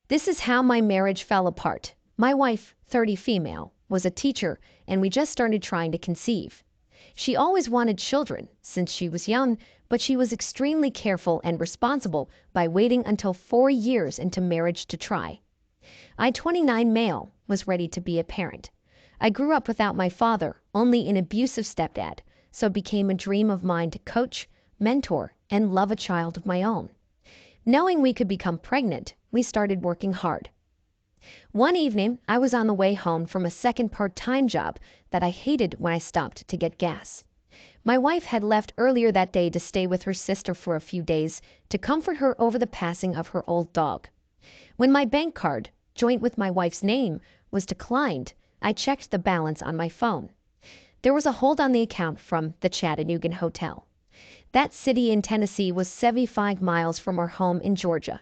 This is how my marriage fell apart. My wife, 30 female, was a teacher, and we just started trying to conceive. She always wanted children since she was young, but she was extremely careful and responsible by waiting until 4 years into marriage to try. I, 29 male, was ready to be a parent. I grew up without my father, only an abusive stepdad, so it became a dream of mine to coach, mentor, and love a child of my own. Knowing we could become pregnant, we started working hard. One evening, I was on the way home from a second part-time job that I hated when I stopped to get gas. My wife had left earlier that day to stay with her sister for a few days to comfort her over the passing of her old dog. When my bank card, joint with my wife's name, was declined, I checked the balance on my phone. There was a hold on the account from the Chattanooga Hotel. That city in Tennessee was 75 miles from our home in Georgia.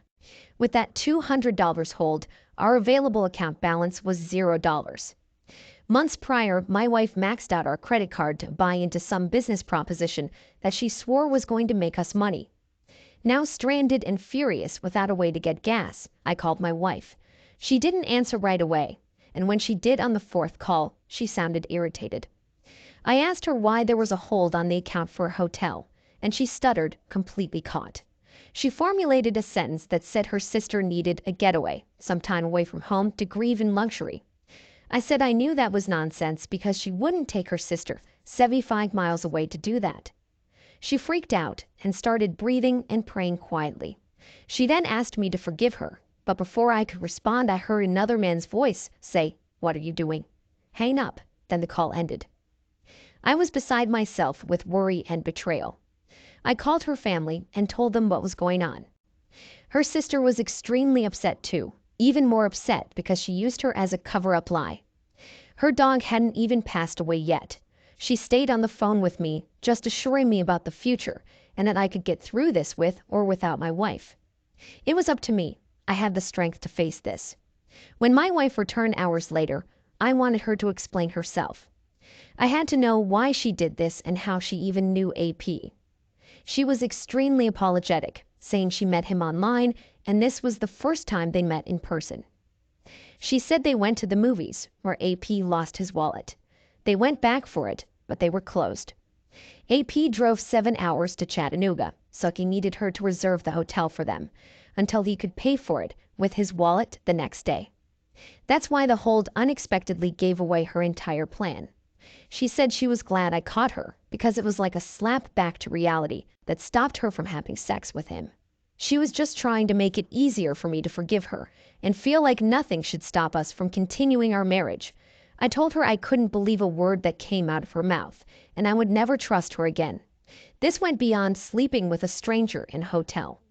With that $200 hold, our available account balance was $0. Months prior, my wife maxed out our credit card to buy into some business proposition that she swore was going to make us money. Now stranded and furious without a way to get gas, I called my wife. She didn't answer right away, and when she did on the fourth call, she sounded irritated. I asked her why there was a hold on the account for a hotel, and she stuttered, completely caught. She formulated a sentence that said her sister needed a getaway, some time away from home to grieve in luxury. I said I knew that was nonsense because she wouldn't take her sister 75 miles away to do that. She freaked out and started breathing and praying quietly. She then asked me to forgive her, but before I could respond, I heard another man's voice say, "What are you doing?" Hang up, then the call ended. I was beside myself with worry and betrayal. I called her family and told them what was going on. Her sister was extremely upset too, even more upset because she used her as a cover-up lie. Her dog hadn't even passed away yet. She stayed on the phone with me, just assuring me about the future and that I could get through this with or without my wife. It was up to me. I had the strength to face this. When my wife returned hours later, I wanted her to explain herself. I had to know why she did this and how she even knew AP. She was extremely apologetic, saying she met him online and this was the first time they met in person. She said they went to the movies, where AP lost his wallet. They went back for it, but they were closed. AP drove 7 hours to Chattanooga, so he needed her to reserve the hotel for them, until he could pay for it with his wallet the next day. That's why the hold unexpectedly gave away her entire plan. She said she was glad I caught her, because it was like a slap back to reality that stopped her from having sex with him. She was just trying to make it easier for me to forgive her and feel like nothing should stop us from continuing our marriage. I told her I couldn't believe a word that came out of her mouth, and I would never trust her again. This went beyond sleeping with a stranger in a hotel.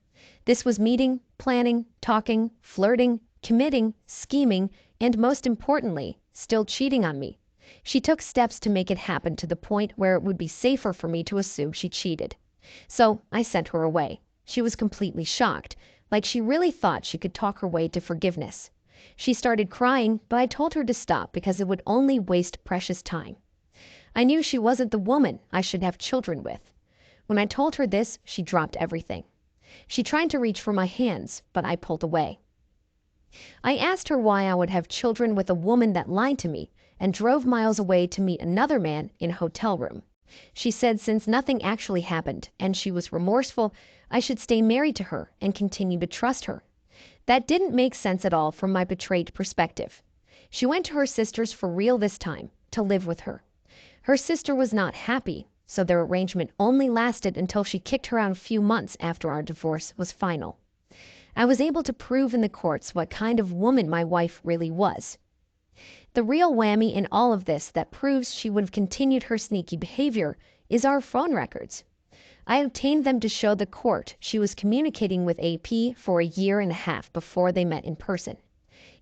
This was meeting, planning, talking, flirting, committing, scheming, and most importantly, still cheating on me. She took steps to make it happen to the point where it would be safer for me to assume she cheated. So I sent her away. She was completely shocked, like she really thought she could talk her way to forgiveness. She started crying, but I told her to stop because it would only waste precious time. I knew she wasn't the woman I should have children with. When I told her this, she dropped everything. She tried to reach for my hands, but I pulled away. I asked her why I would have children with a woman that lied to me and drove miles away to meet another man in a hotel room. She said since nothing actually happened and she was remorseful, I should stay married to her and continue to trust her. That didn't make sense at all from my betrayed perspective. She went to her sister's for real this time, to live with her. Her sister was not happy, so their arrangement only lasted until she kicked her out a few months after our divorce was final. I was able to prove in the courts what kind of woman my wife really was. The real whammy in all of this that proves she would have continued her sneaky behavior is our phone records. I obtained them to show the court she was communicating with AP for a year and a half before they met in person.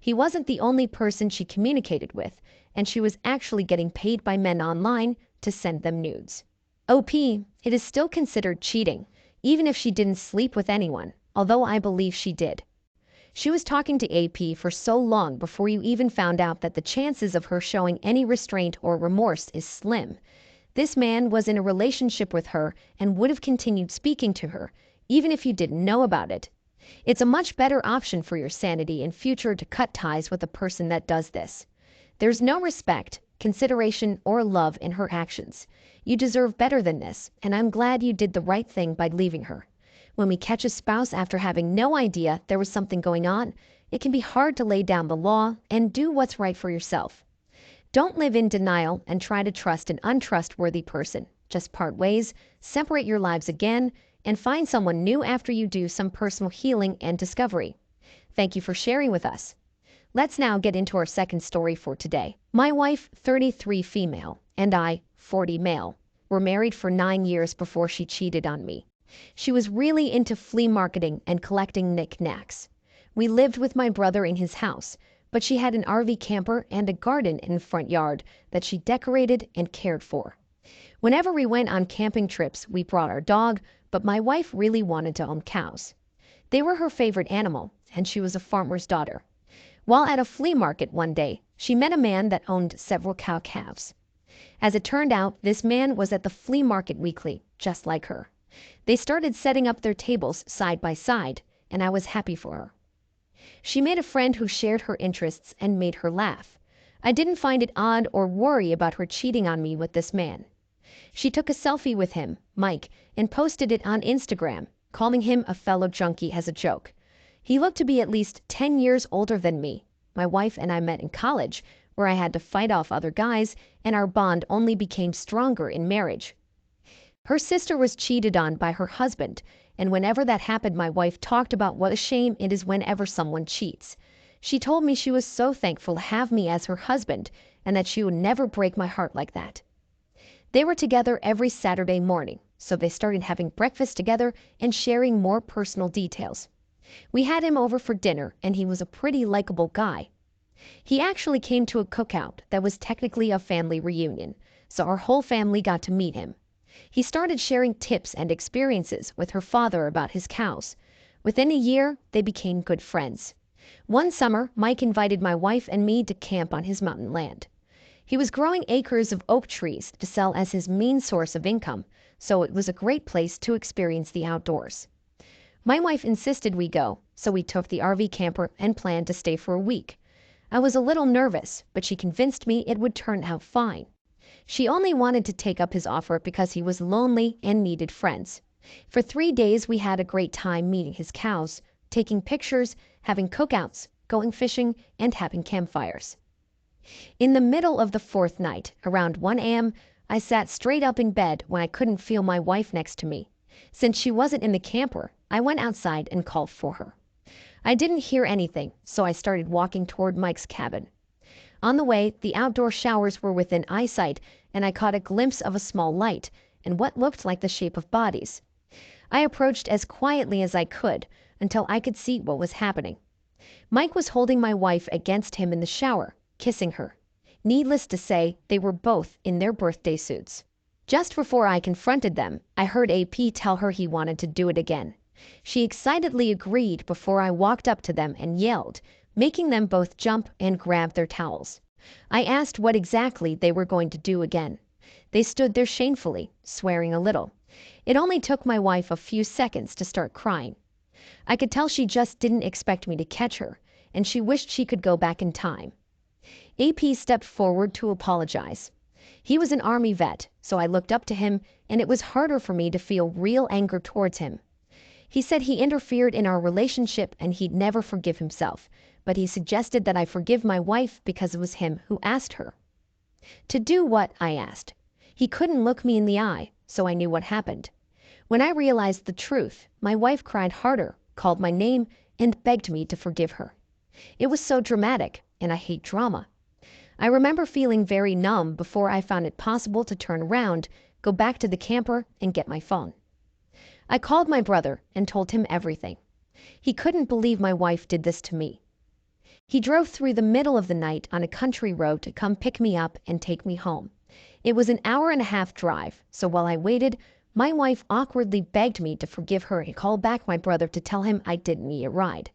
He wasn't the only person she communicated with, and she was actually getting paid by men online to send them nudes. It is still considered cheating, even if she didn't sleep with anyone, although I believe she did. She was talking to AP for so long before you even found out that the chances of her showing any restraint or remorse is slim. This man was in a relationship with her and would have continued speaking to her, even if you didn't know about it. It's a much better option for your sanity in future to cut ties with a person that does this. There's no respect, consideration, or love in her actions. You deserve better than this, and I'm glad you did the right thing by leaving her. When we catch a spouse after having no idea there was something going on, it can be hard to lay down the law and do what's right for yourself. Don't live in denial and try to trust an untrustworthy person. Just part ways, separate your lives again, and find someone new after you do some personal healing and discovery. Thank you for sharing with us. Let's now get into our second story for today. My wife, 33 female, and I, 40 male, were married for 9 years before she cheated on me. She was really into flea marketing and collecting knickknacks. We lived with my brother in his house, but she had an RV camper and a garden in the front yard that she decorated and cared for. Whenever we went on camping trips, we brought our dog, but my wife really wanted to own cows. They were her favorite animal, and she was a farmer's daughter. While at a flea market one day, she met a man that owned several cow calves. As it turned out, this man was at the flea market weekly, just like her. They started setting up their tables side by side, and I was happy for her. She made a friend who shared her interests and made her laugh. I didn't find it odd or worry about her cheating on me with this man. She took a selfie with him, Mike, and posted it on Instagram, calling him a fellow junkie as a joke. He looked to be at least 10 years older than me. My wife and I met in college, where I had to fight off other guys, and our bond only became stronger in marriage. Her sister was cheated on by her husband, and whenever that happened, my wife talked about what a shame it is whenever someone cheats. She told me she was so thankful to have me as her husband, and that she would never break my heart like that. They were together every Saturday morning, so they started having breakfast together and sharing more personal details. We had him over for dinner, and he was a pretty likable guy. He actually came to a cookout that was technically a family reunion, so our whole family got to meet him. He started sharing tips and experiences with her father about his cows. Within a year, they became good friends. One summer, Mike invited my wife and me to camp on his mountain land. He was growing acres of oak trees to sell as his main source of income, so it was a great place to experience the outdoors. My wife insisted we go, so we took the RV camper and planned to stay for a week. I was a little nervous, but she convinced me it would turn out fine. She only wanted to take up his offer because he was lonely and needed friends. For 3 days, we had a great time meeting his cows, taking pictures, having cookouts, going fishing, and having campfires. In the middle of the 4th night, around 1 a.m., I sat straight up in bed when I couldn't feel my wife next to me. Since she wasn't in the camper, I went outside and called for her. I didn't hear anything, so I started walking toward Mike's cabin. On the way, the outdoor showers were within eyesight, and I caught a glimpse of a small light and what looked like the shape of bodies. I approached as quietly as I could until I could see what was happening. Mike was holding my wife against him in the shower, kissing her. Needless to say, they were both in their birthday suits. Just before I confronted them, I heard AP tell her he wanted to do it again. She excitedly agreed before I walked up to them and yelled, making them both jump and grab their towels. I asked what exactly they were going to do again. They stood there shamefully, swearing a little. It only took my wife a few seconds to start crying. I could tell she just didn't expect me to catch her, and she wished she could go back in time. AP stepped forward to apologize. He was an Army vet, so I looked up to him, and it was harder for me to feel real anger towards him. He said he interfered in our relationship and he'd never forgive himself, but he suggested that I forgive my wife because it was him who asked her. To do what? I asked. He couldn't look me in the eye, so I knew what happened. When I realized the truth, my wife cried harder, called my name, and begged me to forgive her. It was so dramatic, and I hate drama. I remember feeling very numb before I found it possible to turn around, go back to the camper, and get my phone. I called my brother and told him everything. He couldn't believe my wife did this to me. He drove through the middle of the night on a country road to come pick me up and take me home. It was an hour-and-a-half drive, so while I waited, my wife awkwardly begged me to forgive her and call back my brother to tell him I didn't need a ride.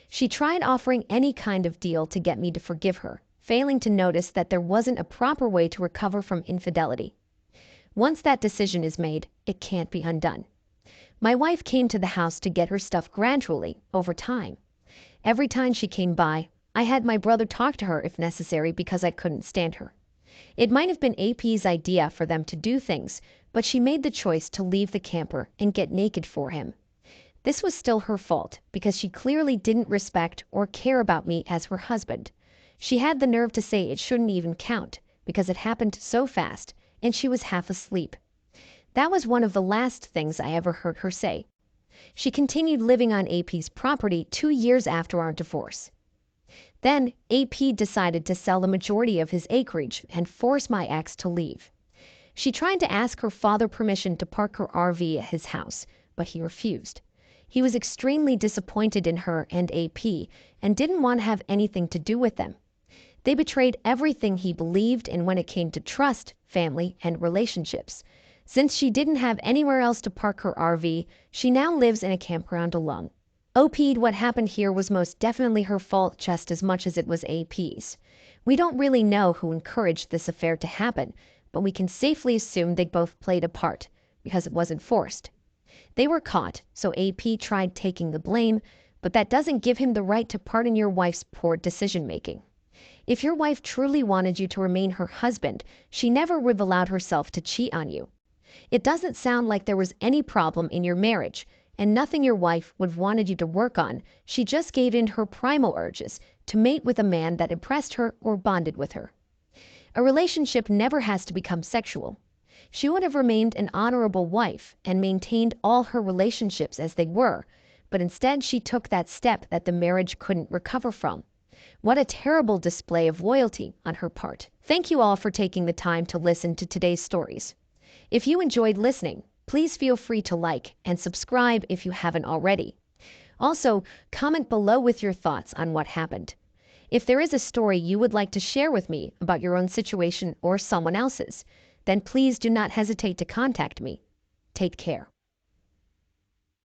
She tried offering any kind of deal to get me to forgive her, failing to notice that there wasn't a proper way to recover from infidelity. Once that decision is made, it can't be undone. My wife came to the house to get her stuff gradually, over time. Every time she came by, I had my brother talk to her if necessary because I couldn't stand her. It might have been AP's idea for them to do things, but she made the choice to leave the camper and get naked for him. This was still her fault because she clearly didn't respect or care about me as her husband. She had the nerve to say it shouldn't even count because it happened so fast and she was half asleep. That was one of the last things I ever heard her say. She continued living on AP's property 2 years after our divorce. Then AP decided to sell the majority of his acreage and force my ex to leave. She tried to ask her father permission to park her RV at his house, but he refused. He was extremely disappointed in her and AP and didn't want to have anything to do with them. They betrayed everything he believed in when it came to trust, family, and relationships. Since she didn't have anywhere else to park her RV, she now lives in a campground alone. What happened here was most definitely her fault just as much as it was AP's. We don't really know who encouraged this affair to happen, but we can safely assume they both played a part, because it wasn't forced. They were caught, so AP tried taking the blame, but that doesn't give him the right to pardon your wife's poor decision-making. If your wife truly wanted you to remain her husband, she never would have allowed herself to cheat on you. It doesn't sound like there was any problem in your marriage, and nothing your wife would have wanted you to work on. She just gave in her primal urges to mate with a man that impressed her or bonded with her. A relationship never has to become sexual. She would have remained an honorable wife and maintained all her relationships as they were, but instead she took that step that the marriage couldn't recover from. What a terrible display of loyalty on her part. Thank you all for taking the time to listen to today's stories. If you enjoyed listening, please feel free to like and subscribe if you haven't already. Also, comment below with your thoughts on what happened. If there is a story you would like to share with me about your own situation or someone else's, then please do not hesitate to contact me. Take care.